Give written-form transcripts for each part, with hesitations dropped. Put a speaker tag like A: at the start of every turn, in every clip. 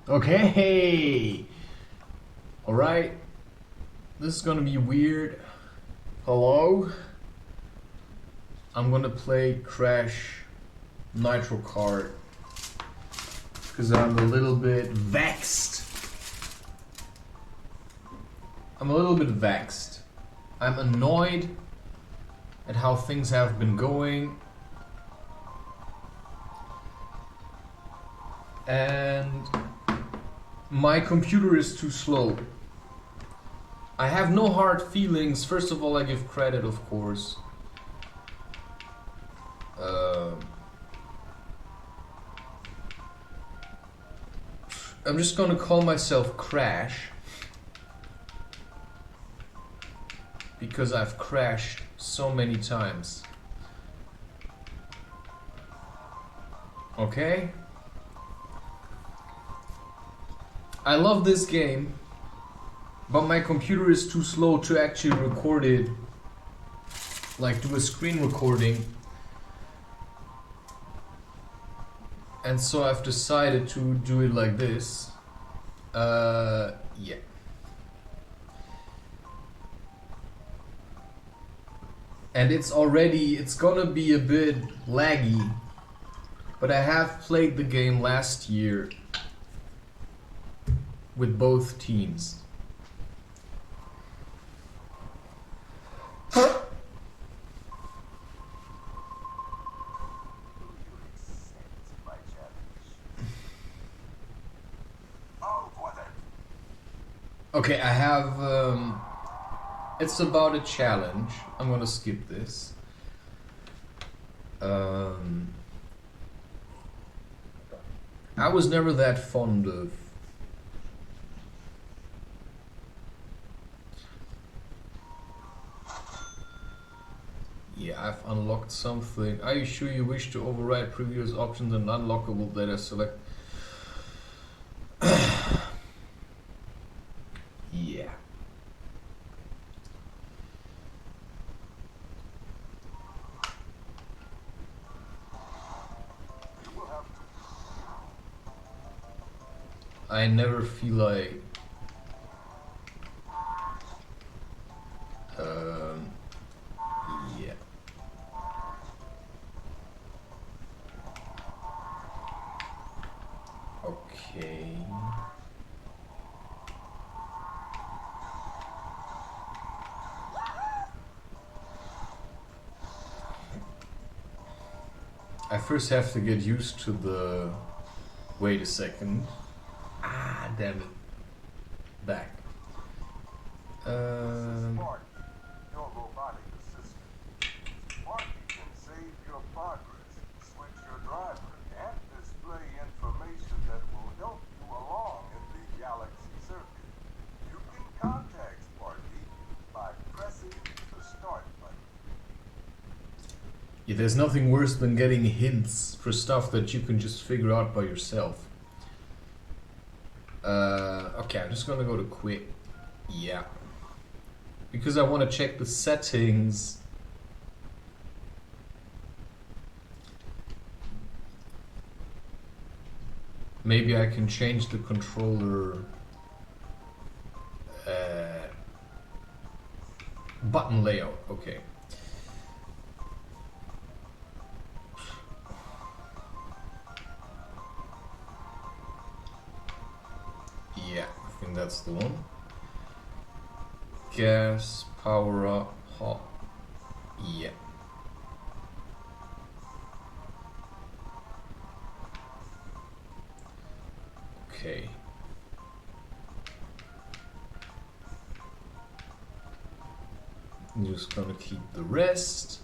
A: Okay. Alright. This is gonna be weird. Hello? I'm gonna play Crash Nitro Kart. Because I'm a little bit vexed. I'm annoyed at how things have been going. And my computer is too slow. I have no hard feelings. First of all, I give credit, of course. I'm just gonna call myself Crash. Because I've crashed so many times. Okay? I love this game, but my computer is too slow to actually record it, like do a screen recording. And so I've decided to do it like this. Yeah. And it's gonna be a bit laggy, but I have played the game last year with both teams. Okay, I have it's about a challenge. I'm gonna skip this. I was never that fond of yeah, I've unlocked something. Are you sure you wish to override previous options and unlockable data select? Yeah. I never feel like yeah. Okay. I first have to get used to the... Wait a second. Ah, damn it. Back.
B: Your robotic assistant. Sparky can save your progress, switch your driver, and display information that will help you along in the galaxy circuit. You can contact Sparky by pressing the start button.
A: Yeah, there's nothing worse than getting hints for stuff that you can just figure out by yourself. Okay, I'm just gonna go to quit. Yeah. Because I want to check the settings. Maybe I can change the controller button layout. Okay. Yeah, I think that's the one. Gas, power up, hot. Yeah. Okay. I'm just gonna keep the rest.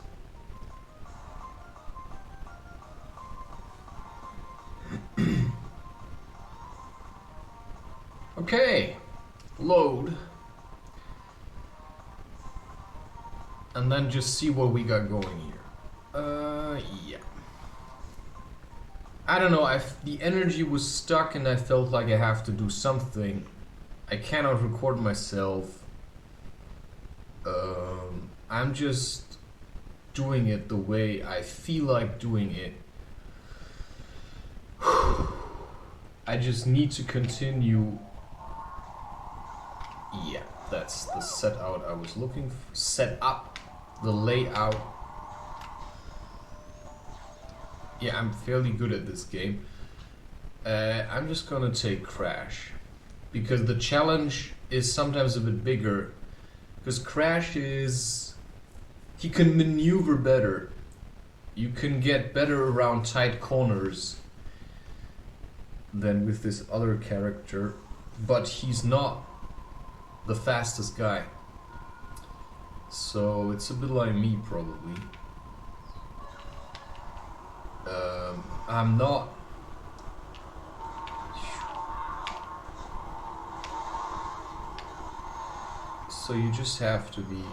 A: Okay. Load. And then just see what we got going here. Yeah. I don't know, the energy was stuck and I felt like I have to do something. I cannot record myself. I'm just doing it the way I feel like doing it. I I just need to continue. Yeah, that's the set out I was looking for. Set up, the layout. Yeah, I'm fairly good at this game. I'm just gonna take Crash, because the challenge is sometimes a bit bigger. Because Crash is... he can maneuver better. You can get better around tight corners than with this other character, but he's not the fastest guy. So it's a bit like me, probably. I'm not... So you just have to be...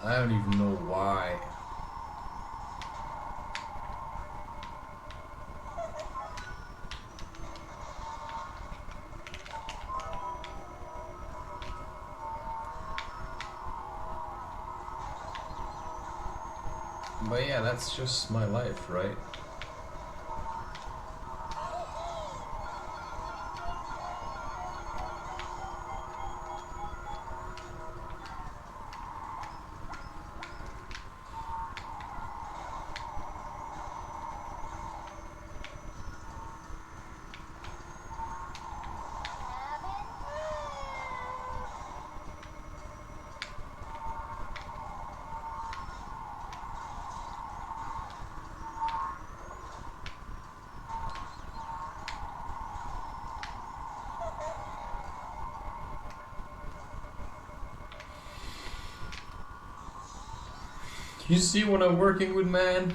A: I don't even know why. But yeah, that's just my life, right? You see what I'm working with, man?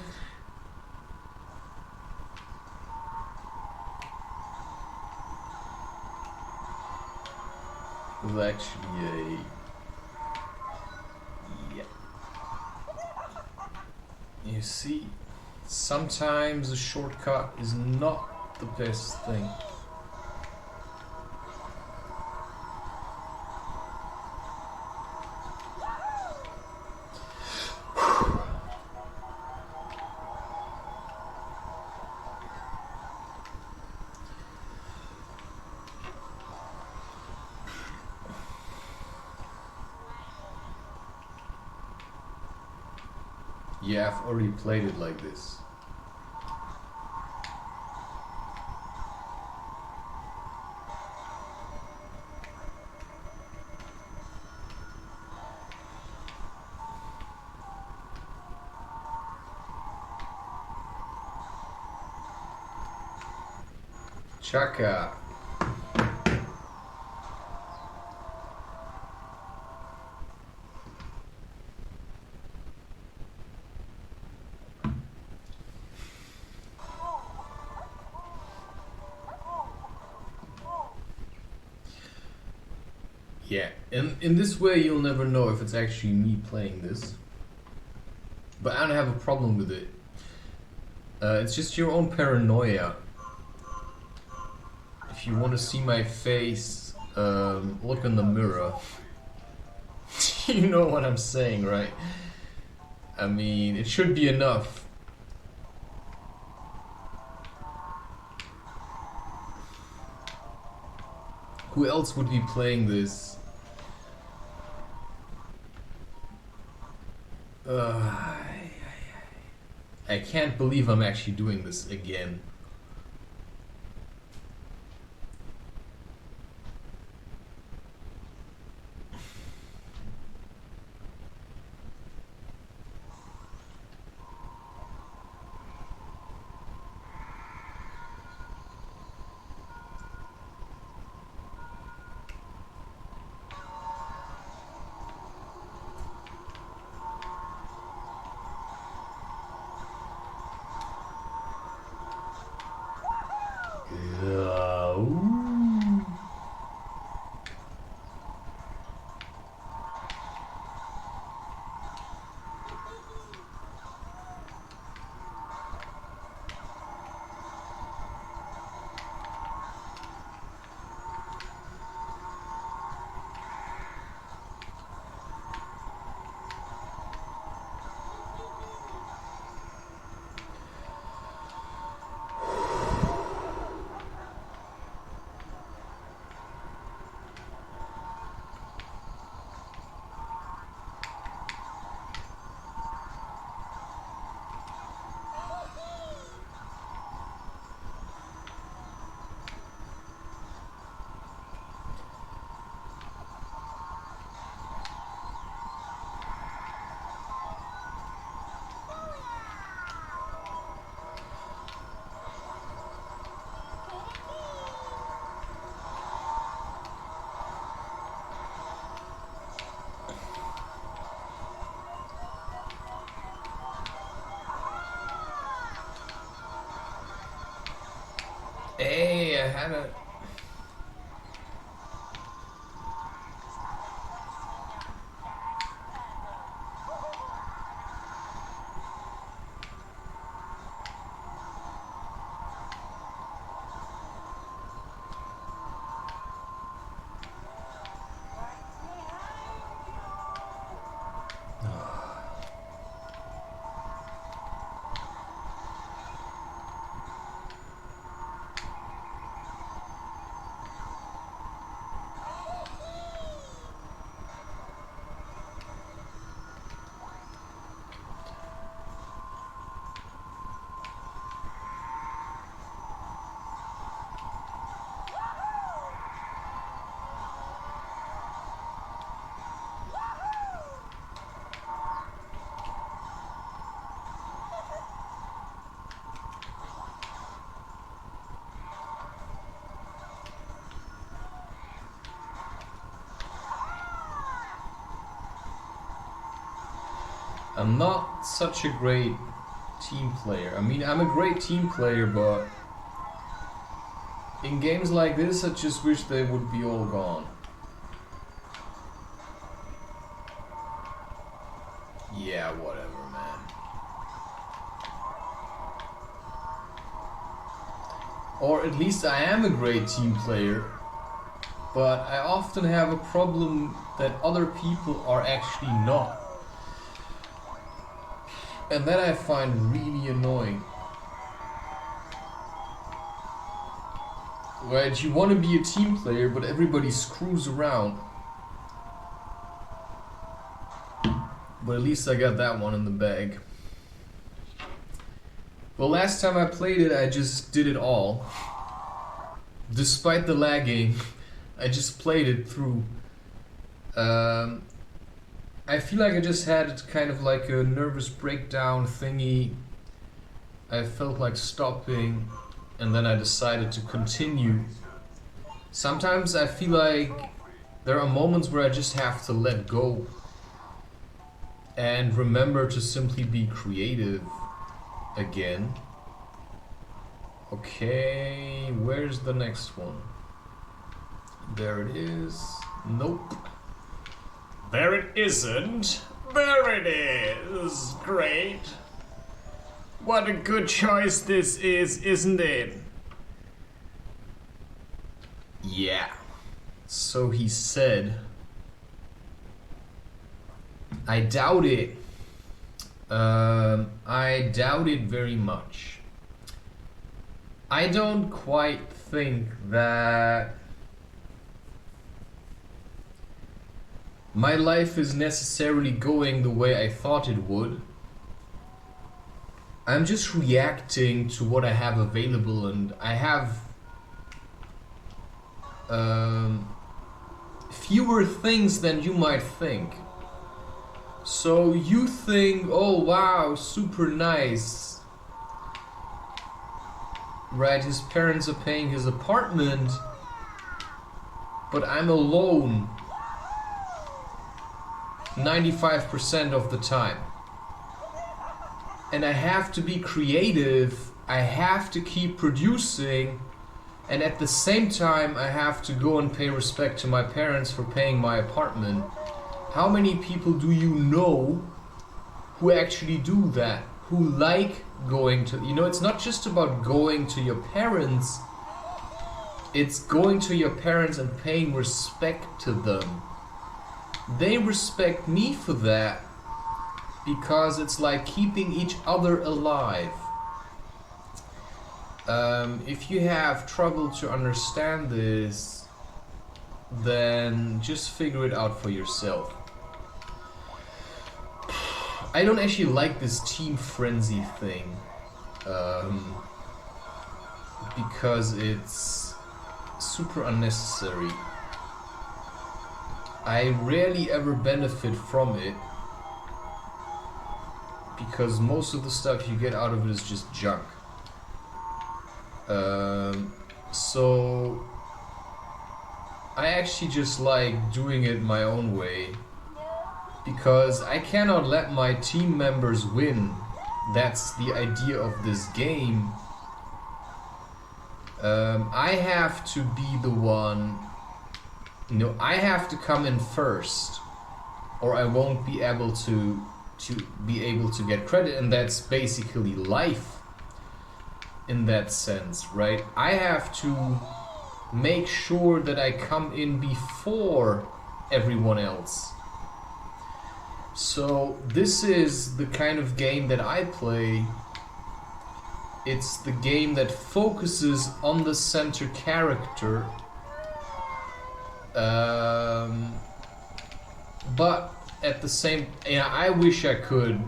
A: It was actually a... yeah. You see, sometimes a shortcut is not the best thing. Yeah, I've already played it like this. Chakra. Yeah, and in this way you'll never know if it's actually me playing this. But I don't have a problem with it. It's just your own paranoia. If you want to see my face, look in the mirror. You know what I'm saying, right? I mean, it should be enough. Who else would be playing this? I can't believe I'm actually doing this again. had a... I'm not such a great team player. I mean, I'm a great team player, but in games like this, I just wish they would be all gone. Yeah, whatever, man. Or at least I am a great team player, but I often have a problem that other people are actually not. And that I find really annoying. Right, you want to be a team player, but everybody screws around. But at least I got that one in the bag. Well, last time I played it, I just did it all. Despite the lagging, I just played it through. I feel like I just had kind of like a nervous breakdown thingy. I felt like stopping, and then I decided to continue. Sometimes I feel like there are moments where I just have to let go and remember to simply be creative again. Okay, where's the next one? There it is. Nope. There it isn't. There it is. Great. What a good choice this is, isn't it? Yeah. So he said. I doubt it. I doubt it very much. I don't quite think that my life is necessarily going the way I thought it would. I'm just reacting to what I have available, and I have fewer things than you might think. So you think, oh wow, super nice. Right, his parents are paying his apartment, but I'm alone 95% of the time. And I have to be creative, I have to keep producing, and at the same time I have to go and pay respect to my parents for paying my apartment. How many people do you know who actually do that? Who like going to, you know, it's not just about going to your parents, it's going to your parents and paying respect to them. They respect me for that because it's like keeping each other alive. If you have trouble to understand this, then just figure it out for yourself. I don't actually like this team frenzy thing, because it's super unnecessary. I rarely ever benefit from it, because most of the stuff you get out of it is just junk. So I actually just like doing it my own way, because I cannot let my team members win. That's the idea of this game. I have to be the one, you know, I have to come in first, or I won't be able to get credit, and that's basically life in that sense, right? I have to make sure that I come in before everyone else. So this is the kind of game that I play. It's the game that focuses on the center character, but at the same, yeah, I wish I could,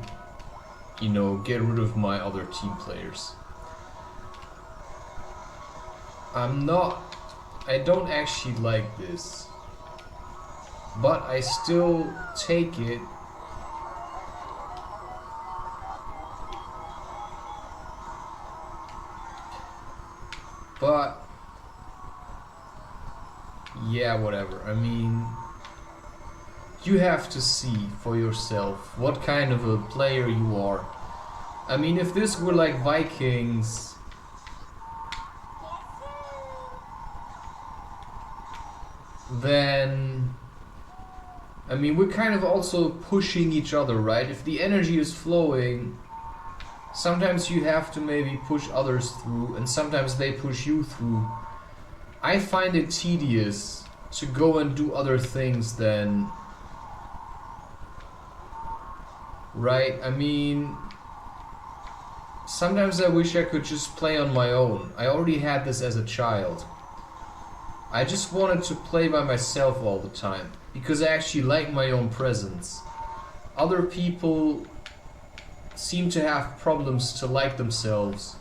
A: you know, get rid of my other team players. I don't actually like this, but I still take it. But yeah, whatever. I mean, you have to see for yourself what kind of a player you are. I mean, if this were like Vikings, then I mean, we're kind of also pushing each other, right? If the energy is flowing, sometimes you have to maybe push others through, and sometimes they push you through. I find it tedious to go and do other things than, right? I mean, sometimes I wish I could just play on my own. I already had this as a child. I just wanted to play by myself all the time, because I actually like my own presence. Other people seem to have problems to like themselves.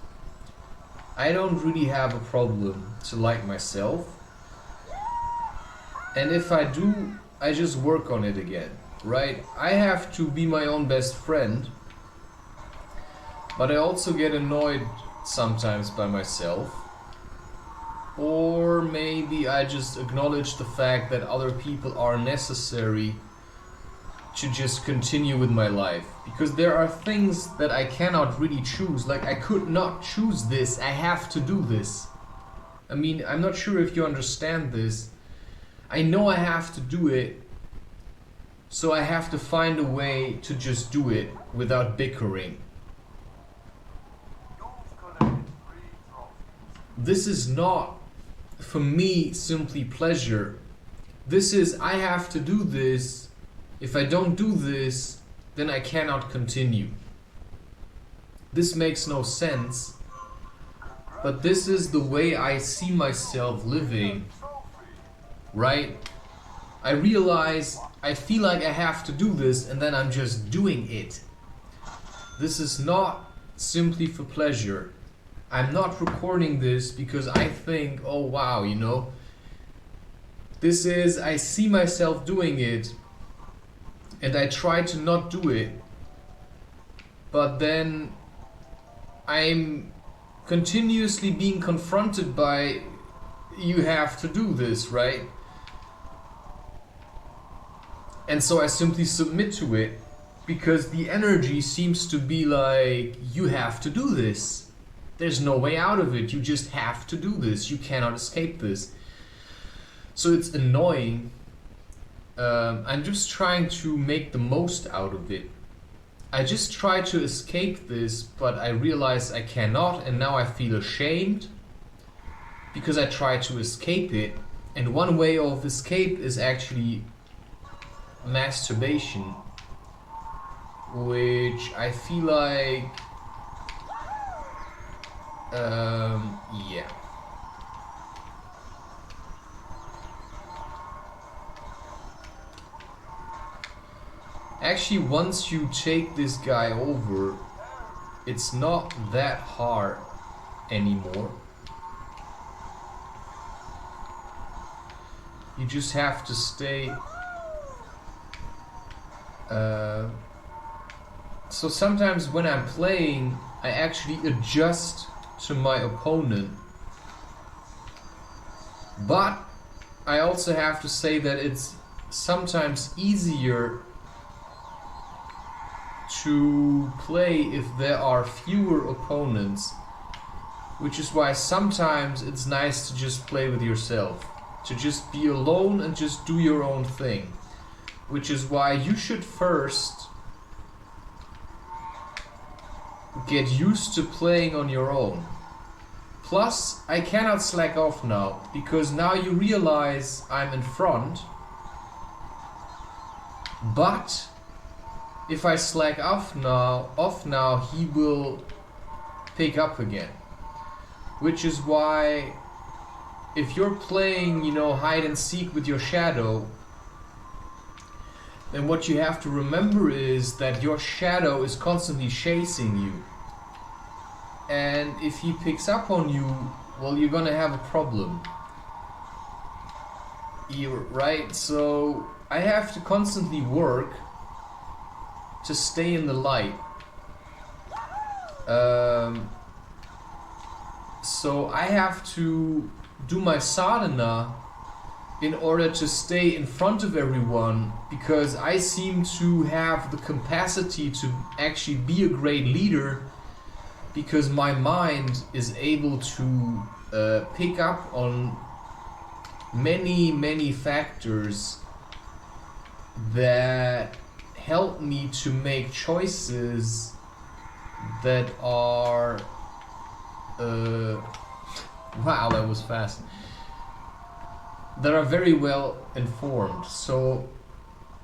A: I don't really have a problem to like myself. And if I do, I just work on it again, right? I have to be my own best friend, but I also get annoyed sometimes by myself. Or maybe I just acknowledge the fact that other people are necessary to just continue with my life. Because there are things that I cannot really choose. Like, I could not choose this, I have to do this. I mean, I'm not sure if you understand this. I know I have to do it, so I have to find a way to just do it without bickering. This is not, for me, simply pleasure. This is, I have to do this. If I don't do this, then I cannot continue. This makes no sense, but this is the way I see myself living, right? I realize, I feel like I have to do this, and then I'm just doing it. This is not simply for pleasure. I'm not recording this because I think, oh wow, you know, this is, I see myself doing it, and I try to not do it, but then I'm continuously being confronted by, you have to do this, right? And so I simply submit to it, because the energy seems to be like, you have to do this. There's no way out of it. You just have to do this. You cannot escape this. So it's annoying. I'm just trying to make the most out of it. I just try to escape this, but I realize I cannot, and now I feel ashamed because I try to escape it. And one way of escape is actually masturbation, which I feel like yeah. Actually, once you take this guy over, it's not that hard anymore. You just have to stay. So sometimes when I'm playing, I actually adjust to my opponent. But I also have to say that it's sometimes easier to play if there are fewer opponents, Which is why sometimes it's nice to just play with yourself. To just be alone and just do your own thing. Which is why you should first get used to playing on your own. Plus, I cannot slack off now, because now you realize I'm in front. But if I slack off now, he will pick up again. Which is why if you're playing, you know, hide and seek with your shadow, then what you have to remember is that your shadow is constantly chasing you. And if he picks up on you, well, you're gonna have a problem. Right? So I have to constantly work to stay in the light. So I have to do my sadhana in order to stay in front of everyone, because I seem to have the capacity to actually be a great leader, because my mind is able to pick up on many factors that help me to make choices that are wow, that was fast, that are very well informed. So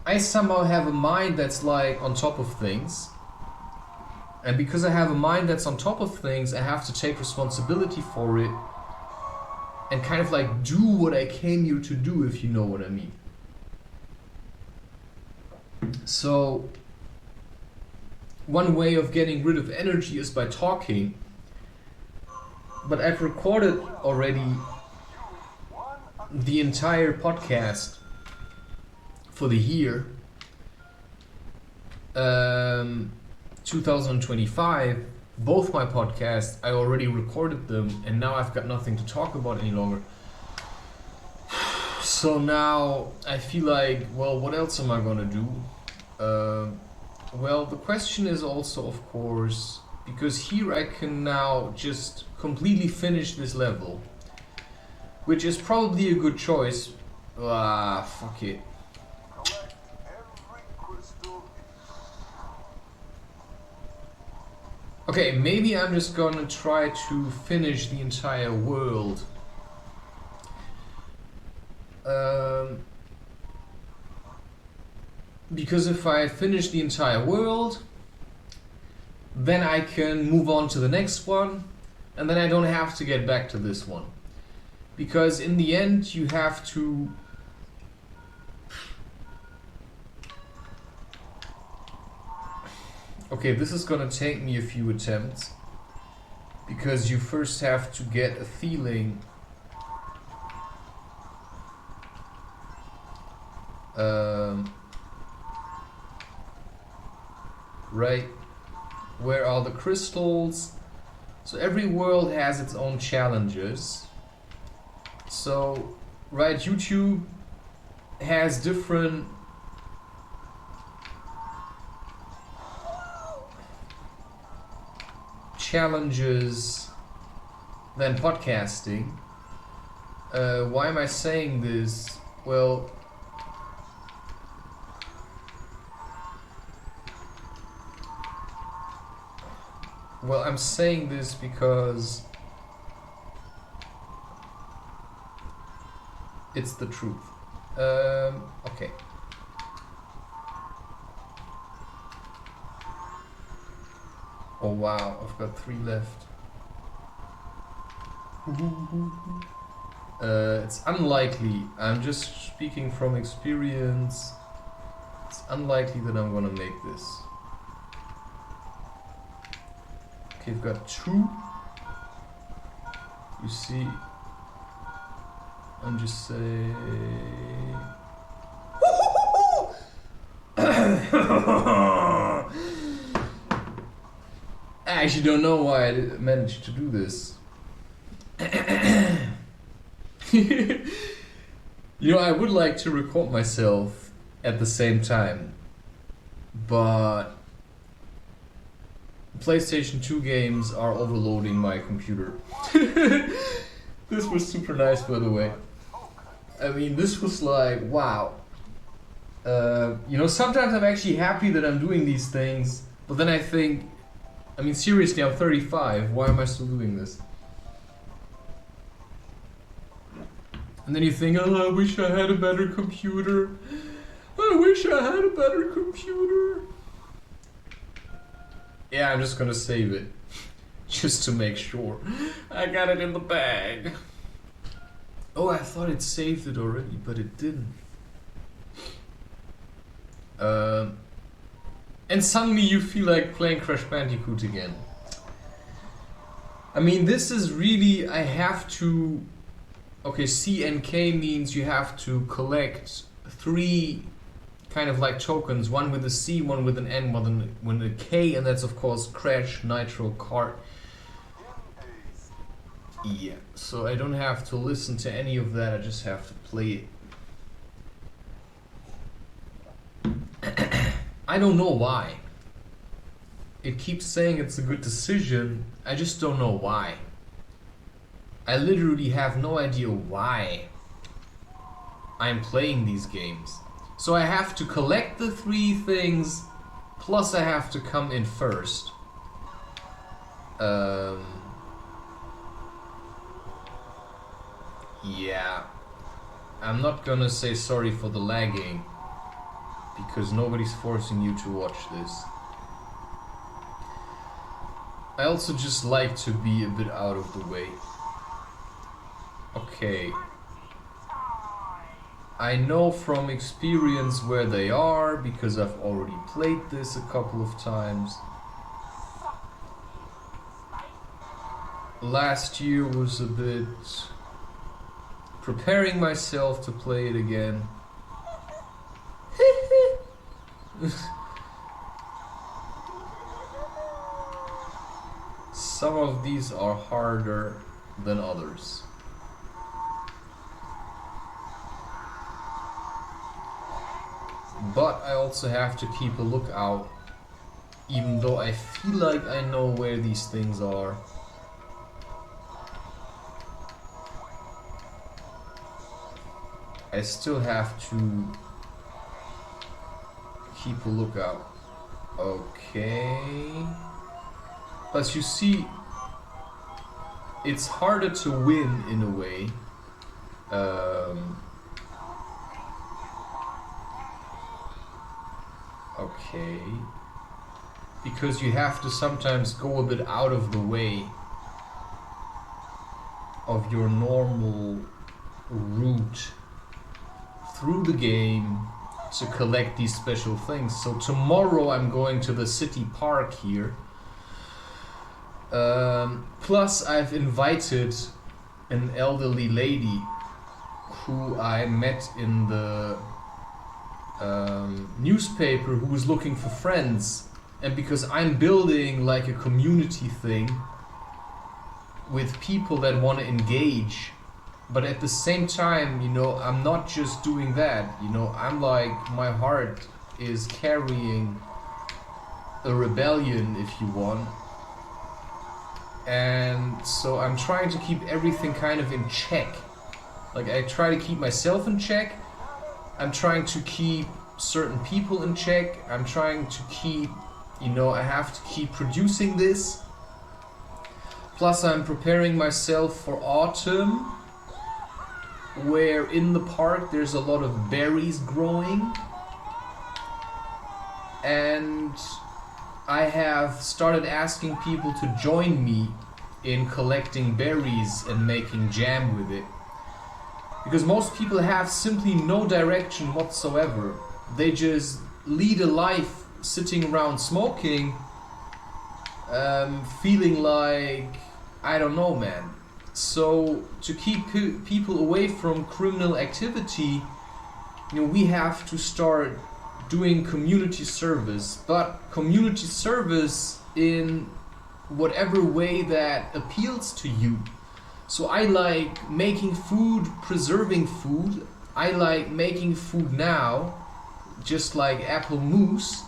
A: I somehow have a mind that's like on top of things, and because I have a mind that's on top of things, I have to take responsibility for it and kind of like do what I came here to do, if you know what I mean. So one way of getting rid of energy is by talking, but I've recorded already the entire podcast for the year 2025. Both my podcasts, I already recorded them, and now I've got nothing to talk about any longer. So now I feel like, well, what else am I gonna do? Well, the question is also, of course, because here I can now just completely finish this level, which is probably a good choice. Fuck it.
B: Collect every crystal.
A: Okay, maybe I'm just gonna try to finish the entire world. Because if I finish the entire world, then I can move on to the next one, and then I don't have to get back to this one. Because in the end, you have to... Okay, this is gonna take me a few attempts, because you first have to get a feeling right, where are the crystals? So every world has its own challenges. So, right, YouTube has different challenges than podcasting. Why am I saying this? Well, I'm saying this because it's the truth. Okay. Oh wow, I've got 3 left. It's unlikely, I'm just speaking from experience, it's unlikely that I'm gonna make this. Okay, I've got 2. You see, I'm just saying... I actually don't know why I managed to do this. You know, I would like to record myself at the same time, but PlayStation 2 games are overloading my computer. This was super nice, by the way. I mean, this was like, wow. You know, sometimes I'm actually happy that I'm doing these things, but then I think, I mean, seriously, I'm 35, why am I still doing this? And then you think, oh, I wish I had a better computer. I wish I had a better computer. Yeah, I'm just gonna save it. Just to make sure. I got it in the bag. Oh, I thought it saved it already, but it didn't. And suddenly you feel like playing Crash Bandicoot again. I mean, this is really, I have to... Okay, C and K means you have to collect 3 kind of like tokens, one with a C, one with an N, one with a K, and that's of course Crash, Nitro, Kart. Yeah, so I don't have to listen to any of that, I just have to play it. I don't know why. It keeps saying it's a good decision, I just don't know why. I literally have no idea why I'm playing these games. So I have to collect the 3 things, plus I have to come in first. Yeah. I'm not gonna say sorry for the lagging, because nobody's forcing you to watch this. I also just like to be a bit out of the way. Okay. I know from experience where they are, because I've already played this a couple of times. Last year was a bit preparing myself to play it again. Some of these are harder than others. But I also have to keep a lookout, even though I feel like I know where these things are. I still have to keep a lookout. Okay. Plus you see, it's harder to win in a way. Okay. Because you have to sometimes go a bit out of the way of your normal route through the game to collect these special things. So tomorrow I'm going to the city park here. Plus I've invited an elderly lady who I met in the newspaper, who was looking for friends, and because I'm building like a community thing with people that want to engage, but at the same time, you know, I'm not just doing that, you know, I'm like, my heart is carrying a rebellion, if you want, and so I'm trying to keep everything kind of in check. Like, I try to keep myself in check, I'm trying to keep certain people in check, I'm trying to keep, you know, I have to keep producing this. Plus I'm preparing myself for autumn, where in the park there's a lot of berries growing. And I have started asking people to join me in collecting berries and making jam with it. Because most people have simply no direction whatsoever. They just lead a life sitting around smoking, feeling like, I don't know, man. So to keep people away from criminal activity, you know, we have to start doing community service. But community service in whatever way that appeals to you. So I like making food, preserving food. I like making food now, just like apple mousse,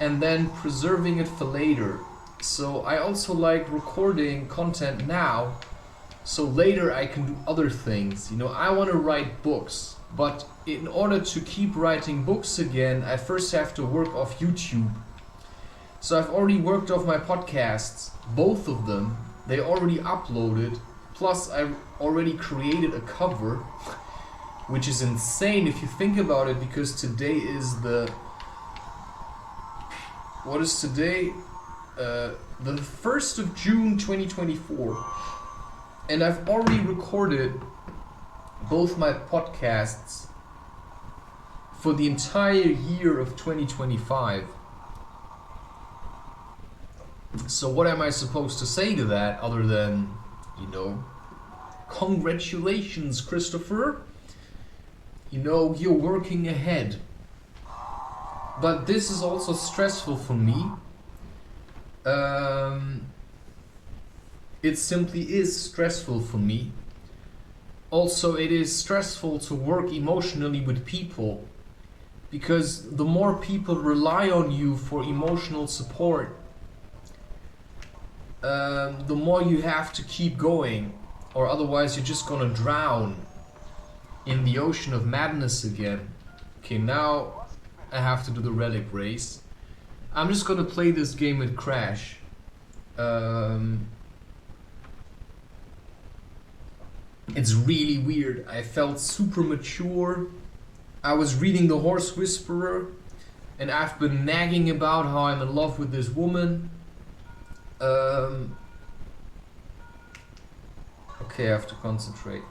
A: and then preserving it for later. So I also like recording content now, so later I can do other things. You know, I want to write books, but in order to keep writing books again, I first have to work off YouTube. So I've already worked off my podcasts, both of them. They already uploaded, plus I already created a cover, which is insane if you think about it, because today is what is today? The 1st of June 2024, and I've already recorded both my podcasts for the entire year of 2025. So what am I supposed to say to that other than, you know, congratulations, Christopher, you know, you're working ahead. But this is also stressful for me. It simply is stressful for me. Also, it is stressful to work emotionally with people, because the more people rely on you for emotional support, the more you have to keep going, or otherwise you're just gonna drown in the ocean of madness again. Okay, now I have to do the relic race. I'm just gonna play this game with Crash. It's really weird. I felt super mature. I was reading The Horse Whisperer, and I've been nagging about how I'm in love with this woman. Okay, I have to concentrate.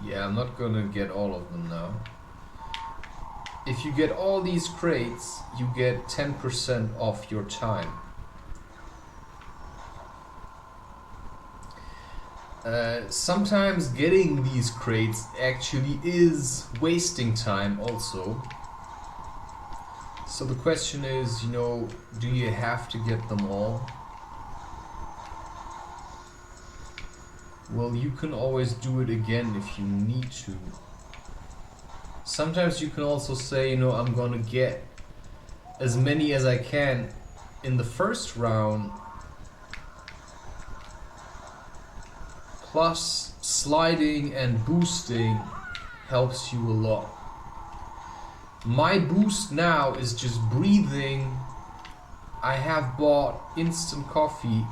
A: Yeah, I'm not gonna get all of them now. If you get all these crates, you get 10% off your time. Sometimes getting these crates actually is wasting time also. So the question is, you know, do you have to get them all? Well, you can always do it again if you need to. Sometimes you can also say, you know, I'm gonna get as many as I can in the first round, plus sliding and boosting helps you a lot. My boost now is just breathing. I have bought instant coffee.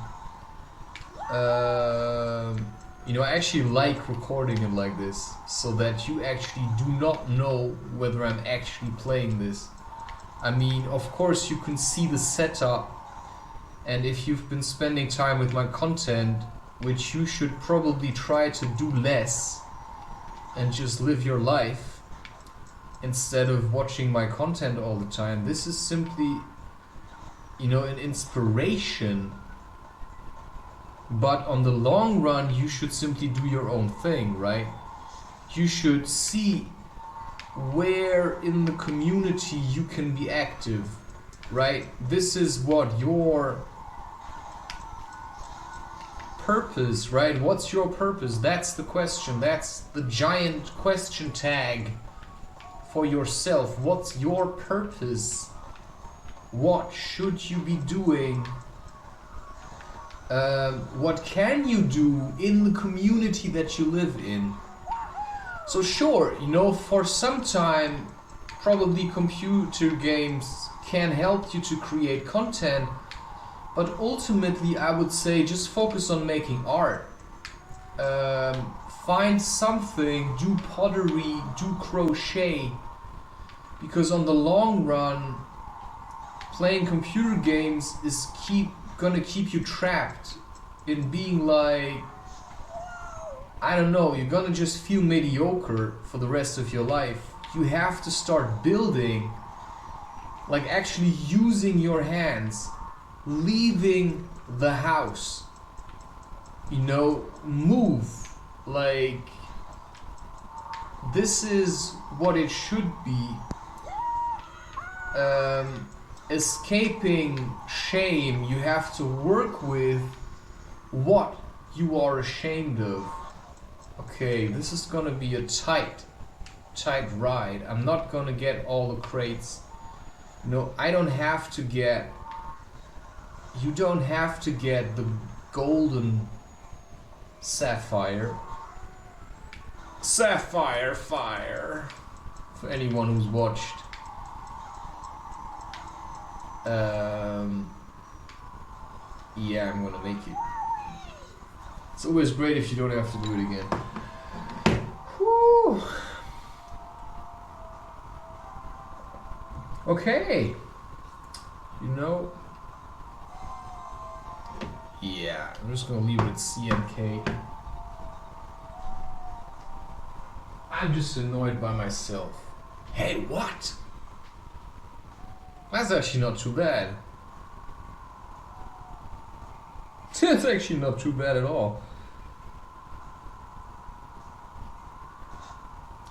A: You know, I actually like recording it like this, so that you actually do not know whether I'm actually playing this. I mean, of course you can see the setup, and if you've been spending time with my content, which you should probably try to do less and just live your life instead of watching my content all the time. This is simply, you know, an inspiration. But on the long run, you should simply do your own thing, right? You should see where in the community you can be active, right? This is what your purpose, right? What's your purpose? That's the question. That's the giant question tag for yourself. What's your purpose? What should you be doing? What can you do in the community that you live in? So sure, you know, for some time, probably computer games can help you to create content, but ultimately I would say just focus on making art. Find something, do pottery, do crochet, because on the long run, playing computer games is gonna keep you trapped in being like, I don't know, you're gonna just feel mediocre for the rest of your life. You have to start building, like actually using your hands, leaving the house, you know, move. Like, this is what it should be. Escaping shame, you have to work with what you are ashamed of. Okay, this is gonna be a tight ride. I'm not gonna get all the crates. No, I don't have to get... You don't have to get the golden sapphire. Sapphire fire. For anyone who's watched. Yeah, I'm gonna make it. It's always great if you don't have to do it again. Whew. Okay. You know. Yeah, I'm just gonna leave it at CMK. I'm just annoyed by myself. Hey, what? That's actually not too bad. It's actually not too bad at all.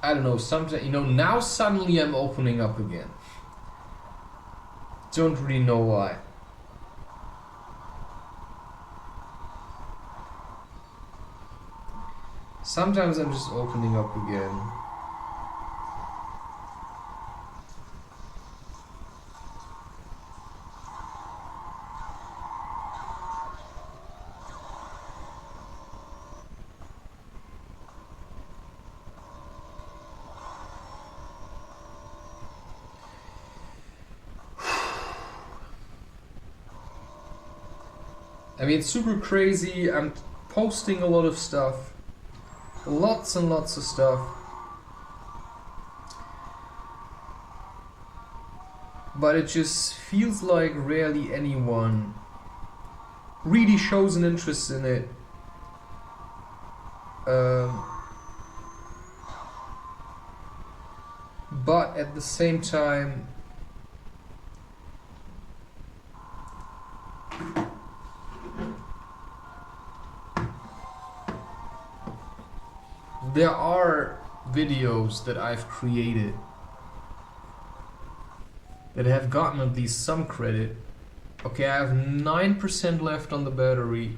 A: I don't know, sometimes, you know, now suddenly I'm opening up again. Don't really know why. Sometimes I'm just opening up again. I mean, it's super crazy. I'm posting a lot of stuff. Lots and lots of stuff. But it just feels like rarely anyone really shows an interest in it. But at the same time, there are videos that I've created that have gotten at least some credit. Okay, I have 9% left on the battery.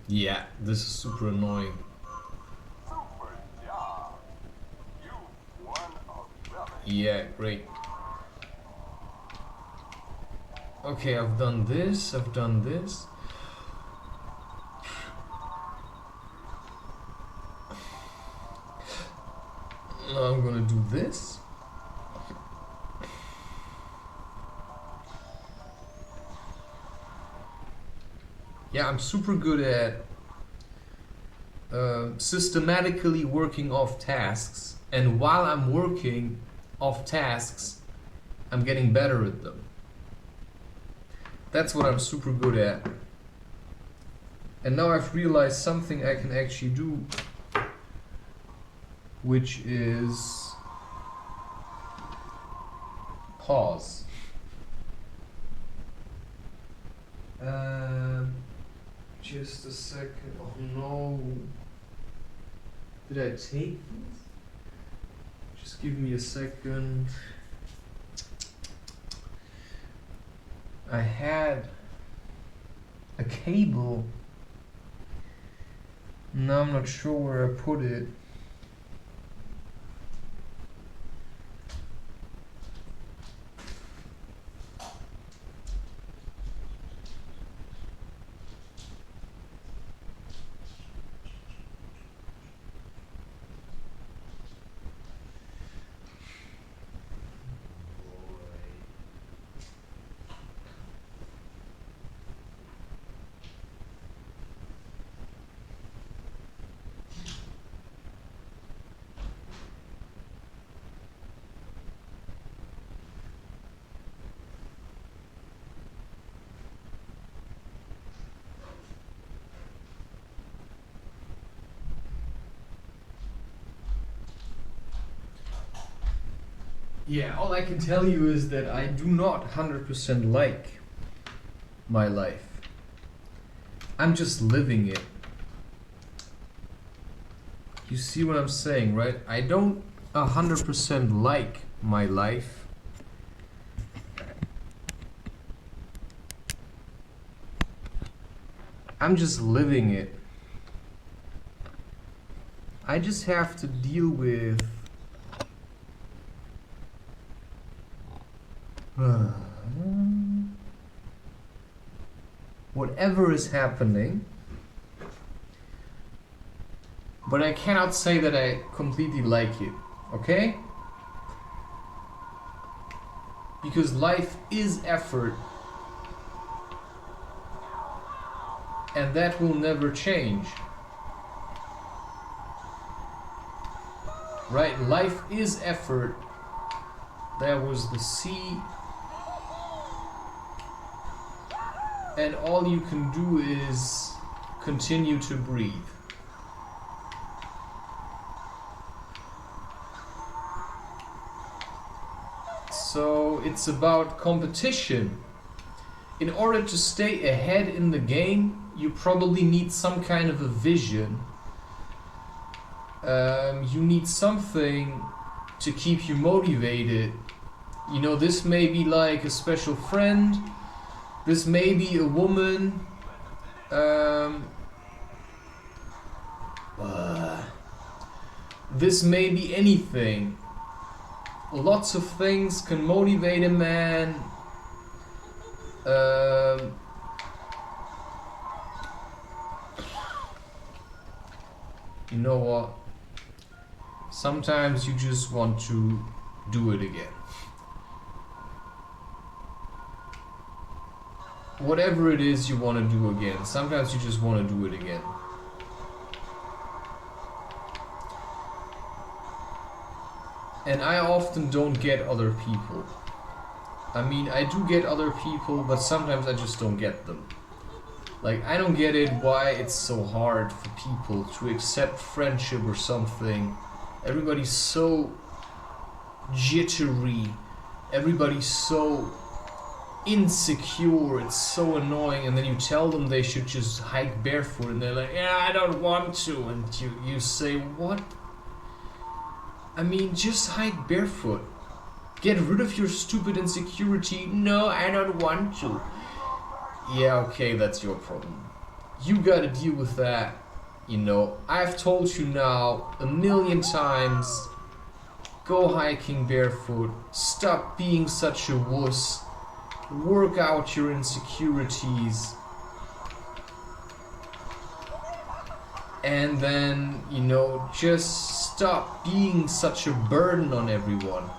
A: Yeah, this is super annoying.
B: Super job. You won a relic.
A: Yeah, great. Okay, I've done this, I've done this. Now I'm gonna do this. Yeah, I'm super good at systematically working off tasks, and while I'm working off tasks, I'm getting better at them. That's what I'm super good at. And now I've realized something I can actually do, which is pause. Just a second. Oh no. Did I take this? Just give me a second. I had a cable. Now I'm not sure where I put it. Yeah, all I can tell you is that I do not 100% like my life. I'm just living it. You see what I'm saying, right? I don't 100% like my life. I'm just living it. I just have to deal with whatever is happening. But I cannot say that I completely like it, okay? Because life is effort. And that will never change. Right? Life is effort. There was the sea. And all you can do is continue to breathe. So it's about competition. In order to stay ahead in the game, you probably need some kind of a vision. You need something to keep you motivated. You know, this may be like a special friend. This may be a woman. This may be anything. Lots of things can motivate a man. You know what? Sometimes you just want to do it again. Whatever it is you want to do again, sometimes you just want to do it again. And I often don't get other people. I mean, I do get other people, but sometimes I just don't get them. Like, I don't get it why it's so hard for people to accept friendship or something. Everybody's so jittery. Everybody's so insecure. It's so annoying. And then you tell them they should just hike barefoot and they're like, yeah, I don't want to. And you say, what? I mean, just hike barefoot. Get rid of your stupid insecurity. No, I don't want to. Yeah, okay, that's your problem. You gotta deal with that. You know, I've told you now 1,000,000 times. Go hiking barefoot. Stop being such a wuss. Work out your insecurities. And then, you know, just stop being such a burden on everyone.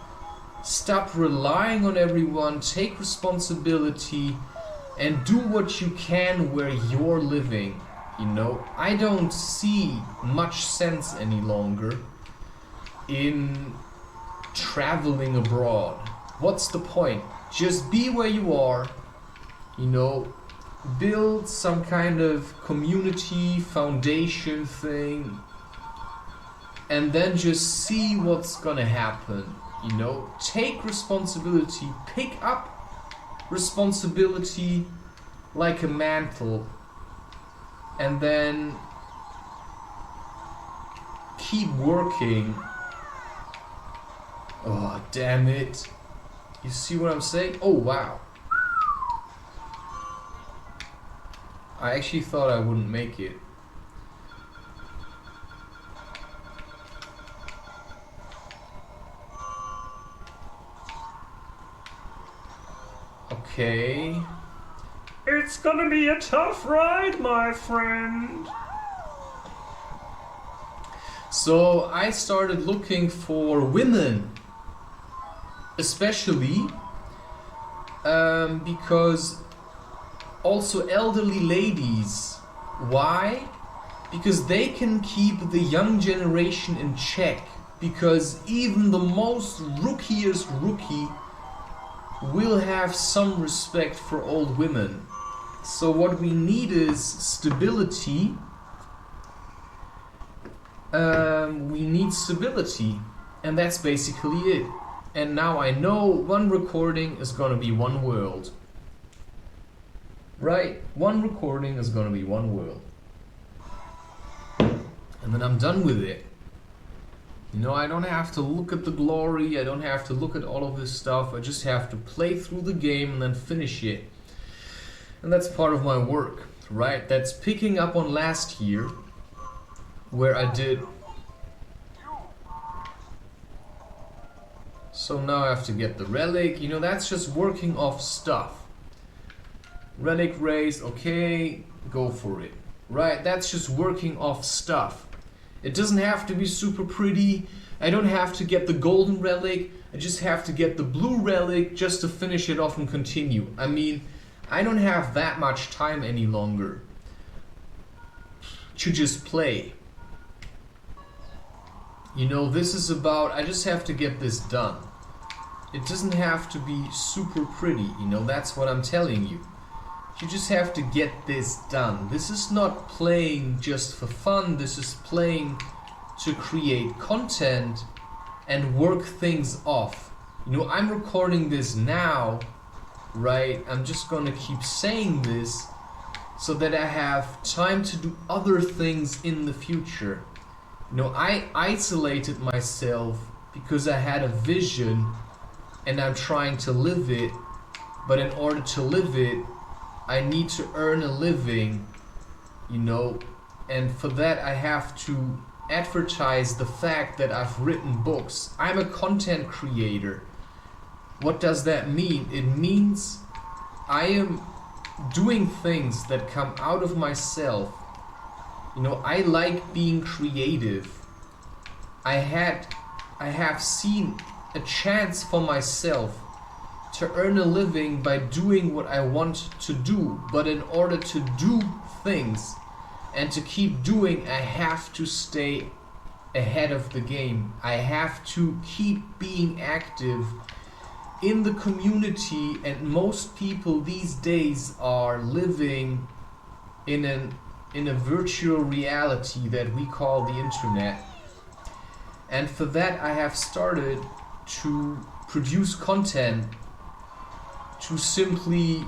A: Stop relying on everyone. Take responsibility and do what you can where you're living. You know, I don't see much sense any longer in traveling abroad. What's the point? Just be where you are, you know, build some kind of community foundation thing, and then just see what's gonna happen. You know, take responsibility, pick up responsibility like a mantle, and then keep working. Oh, damn it. You see what I'm saying? Oh, wow. I actually thought I wouldn't make it. Okay. It's gonna be a tough ride, my friend. So I started looking for women, especially because also elderly ladies. Why? Because they can keep the young generation in check. Because even the most rookiest rookie will have some respect for old women. So what we need is stability. We need stability, and that's basically it. And now I know one recording is gonna be one world. Right? One recording is gonna be one world. And then I'm done with it. You know, I don't have to look at the glory, I don't have to look at all of this stuff, I just have to play through the game and then finish it. And that's part of my work, right? That's picking up on last year, where I did. So now I have to get the relic. You know, that's just working off stuff. Relic raise, okay, go for it. Right, that's just working off stuff. It doesn't have to be super pretty. I don't have to get the golden relic. I just have to get the blue relic just to finish it off and continue. I mean, I don't have that much time any longer to just play. You know, this is about, I just have to get this done. It doesn't have to be super pretty, you know, that's what I'm telling you. You just have to get this done. This is not playing just for fun. This is playing to create content and work things off. You know, I'm recording this now, right? I'm just gonna keep saying this so that I have time to do other things in the future. You know, I isolated myself because I had a vision and I'm trying to live it. But in order to live it, I need to earn a living, you know, and for that I have to advertise the fact that I've written books. I'm a content creator. What does that mean? It means I am doing things that come out of myself. You know, I like being creative. I have seen a chance for myself to earn a living by doing what I want to do, but in order to do things and to keep doing, I have to stay ahead of the game. I have to keep being active in the community, and most people these days are living in a virtual reality that we call the internet. And for that I have started to produce content to simply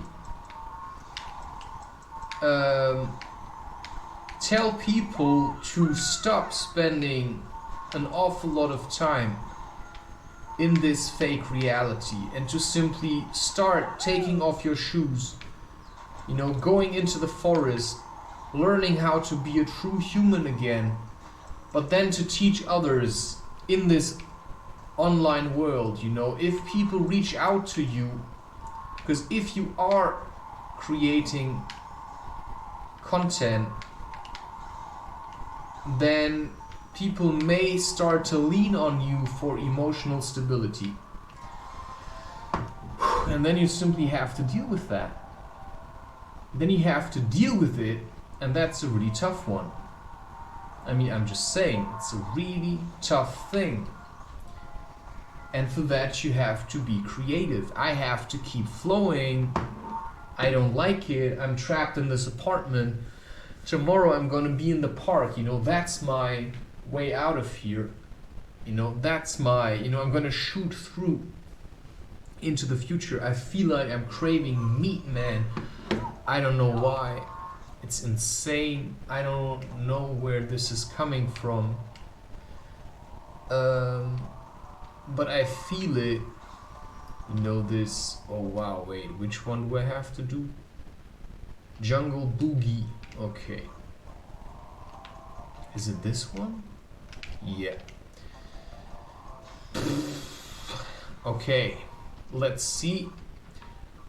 A: tell people to stop spending an awful lot of time in this fake reality and to simply start taking off your shoes, you know, going into the forest, learning how to be a true human again, but then to teach others in this online world. You know, if people reach out to you, because if you are creating content, then people may start to lean on you for emotional stability. And then you simply have to deal with that. Then you have to deal with it, and that's a really tough one. I mean, I'm just saying, it's a really tough thing. And for that you have to be creative. I have to keep flowing. I don't like it. I'm trapped in this apartment. Tomorrow I'm gonna be in the park. You know, that's my way out of here. You know, that's my, you know, I'm gonna shoot through into the future. I feel like I'm craving meat, man. I don't know why. It's insane. I don't know where this is coming from. But I feel it, you know, this, oh wow, wait, which one do I have to do? Jungle Boogie, okay. Is it this one? Yeah. Okay, let's see.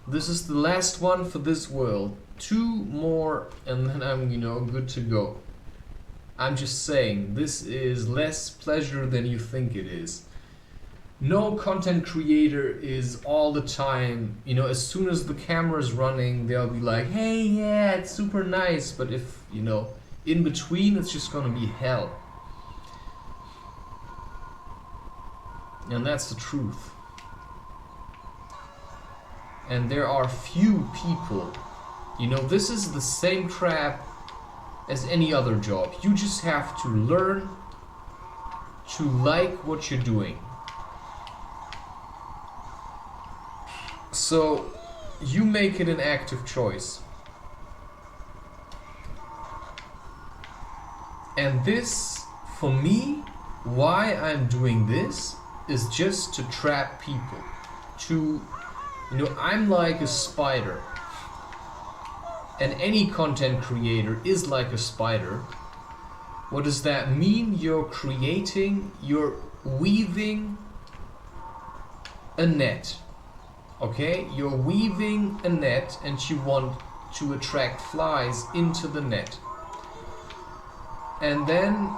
A: This is the last one for this world. 2 more and then I'm, you know, good to go. I'm just saying, this is less pleasure than you think it is. No content creator is all the time, you know, as soon as the camera's running, they'll be like, hey, yeah, it's super nice. But if, you know, in between, it's just gonna be hell. And that's the truth. And there are few people, you know, this is the same crap as any other job. You just have to learn to like what you're doing. So you make it an active choice. And this, for me, why I'm doing this is just to trap people. To, you know, I'm like a spider. And any content creator is like a spider. What does that mean? You're weaving a net. Okay? You're weaving a net and you want to attract flies into the net. And then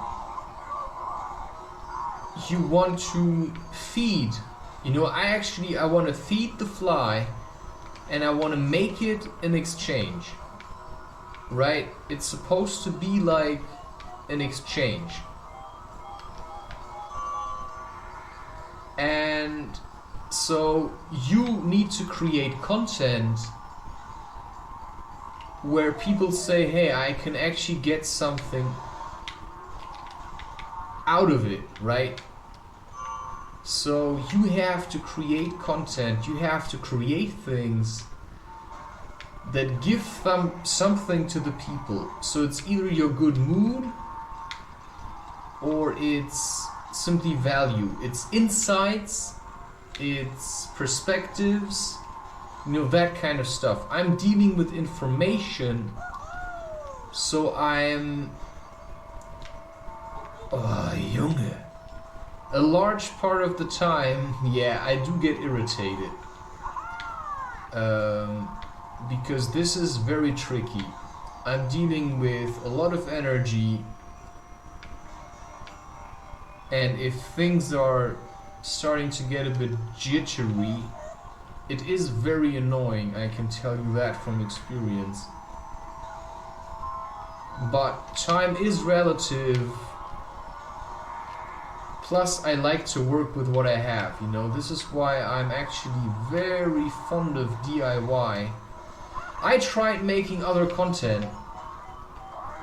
A: you want to feed. You know, I want to feed the fly and I want to make it an exchange. Right? It's supposed to be like an exchange. And so you need to create content where people say, hey, I can actually get something out of it, right? So you have to create content, you have to create things that give them something to the people. So it's either your good mood or it's simply value. It's insights, it's perspectives, you know, that kind of stuff. I'm dealing with information, so I'm... Oh, Junge. A large part of the time, yeah, I do get irritated. Because this is very tricky. I'm dealing with a lot of energy, and if things are starting to get a bit jittery, it is very annoying, I can tell you that from experience. But time is relative. Plus, I like to work with what I have, you know. This is why I'm actually very fond of DIY. I tried making other content,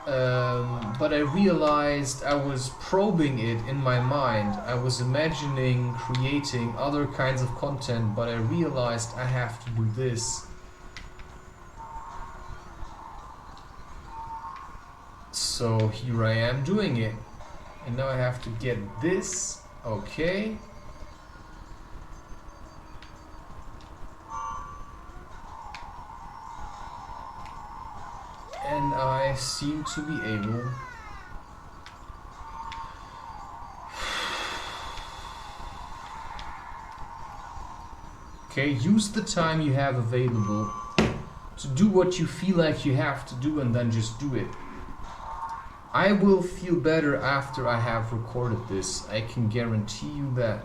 A: but I realized I was probing it in my mind. I was imagining creating other kinds of content, but I realized I have to do this. So here I am doing it. And now I have to get this. Okay. And I seem to be able. Okay, use the time you have available to do what you feel like you have to do, and then just do it. I will feel better after I have recorded this. I can guarantee you that.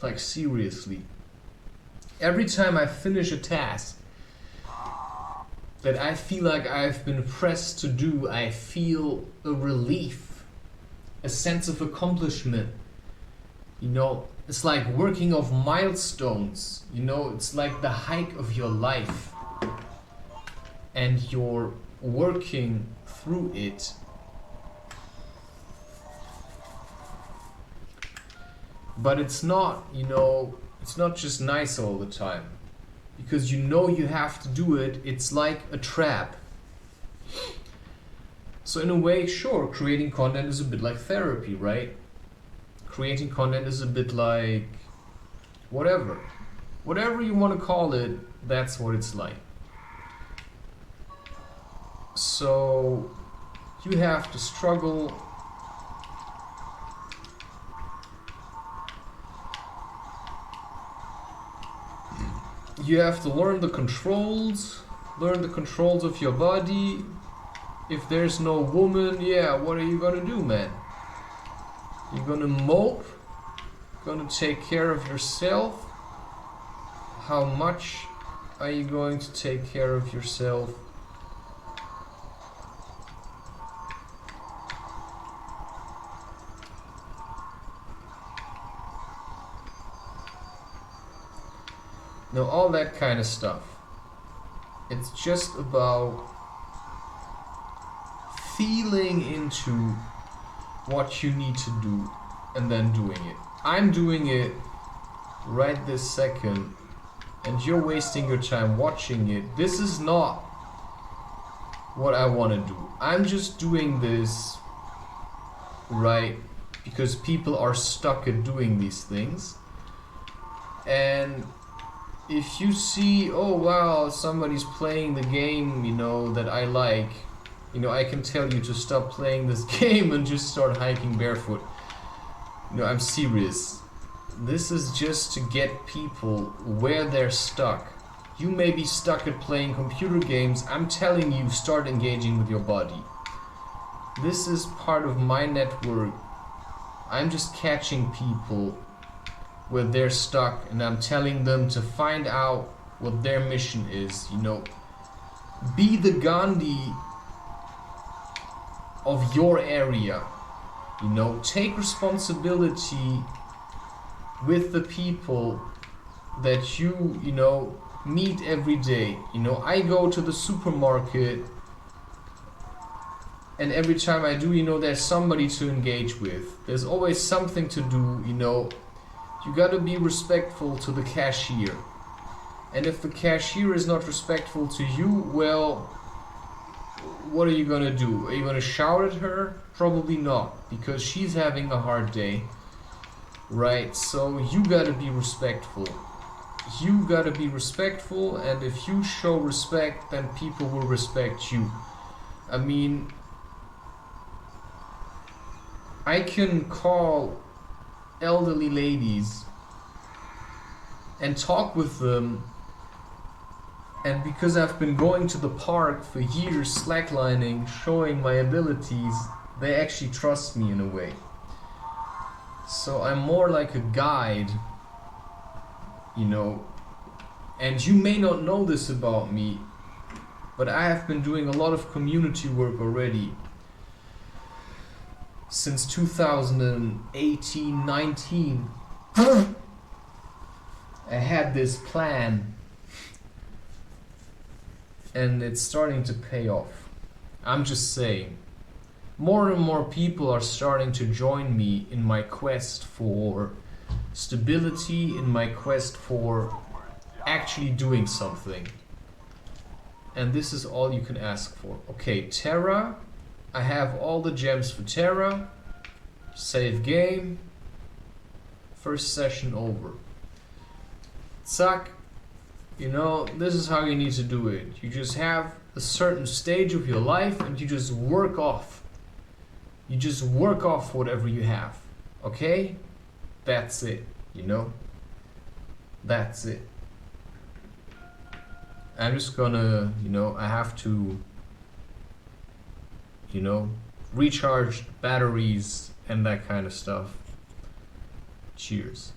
A: Like, seriously. Every time I finish a task that I feel like I've been pressed to do, I feel a relief, a sense of accomplishment. You know, it's like working off milestones. You know, it's like the hike of your life. And you're working through it. But it's not, you know, it's not just nice all the time. Because you know you have to do it. It's like a trap. So in a way, sure, creating content is a bit like therapy, right? Creating content is a bit like whatever. Whatever you want to call it, that's what it's like. So you have to struggle. You have to learn the controls of your body. If there's no woman, yeah, what are you gonna do, man? You're gonna mope? Gonna take care of yourself? How much are you going to take care of yourself? Now, all that kind of stuff. It's just about feeling into what you need to do and then doing it. I'm doing it right this second, and you're wasting your time watching it. This is not what I want to do. I'm just doing this, right, because people are stuck at doing these things. And if you see, oh wow, somebody's playing the game, you know, that I like, you know, I can tell you to stop playing this game and just start hiking barefoot. You know, I'm serious. This is just to get people where they're stuck. You may be stuck at playing computer games. I'm telling you, start engaging with your body. This is part of my network. I'm just catching people where they're stuck, and I'm telling them to find out what their mission is, you know. Be the Gandhi of your area, you know. Take responsibility with the people that you know, meet every day. You know, I go to the supermarket, and every time I do, you know, there's somebody to engage with. There's always something to do, you know. You gotta be respectful to the cashier. And if the cashier is not respectful to you, well, what are you gonna do? Are you gonna shout at her? Probably not, because she's having a hard day, right? So you gotta be respectful. You gotta be respectful, and if you show respect, then people will respect you. I mean, I can call elderly ladies and talk with them, and because I've been going to the park for years, slacklining, showing my abilities, they actually trust me in a way. So I'm more like a guide, you know. And you may not know this about me, but I have been doing a lot of community work already since 2018, 19. I had this plan, and it's starting to pay off. I'm just saying, more and more people are starting to join me in my quest for stability, in my quest for actually doing something. And this is all you can ask for. Okay, Terra. I have all the gems for Terra. Save game. First session over. Zack. You know, this is how you need to do it. You just have a certain stage of your life and you just work off. You just work off whatever you have. Okay? That's it. You know? That's it. I'm just gonna, you know, I have to, you know, recharge batteries and that kind of stuff. Cheers.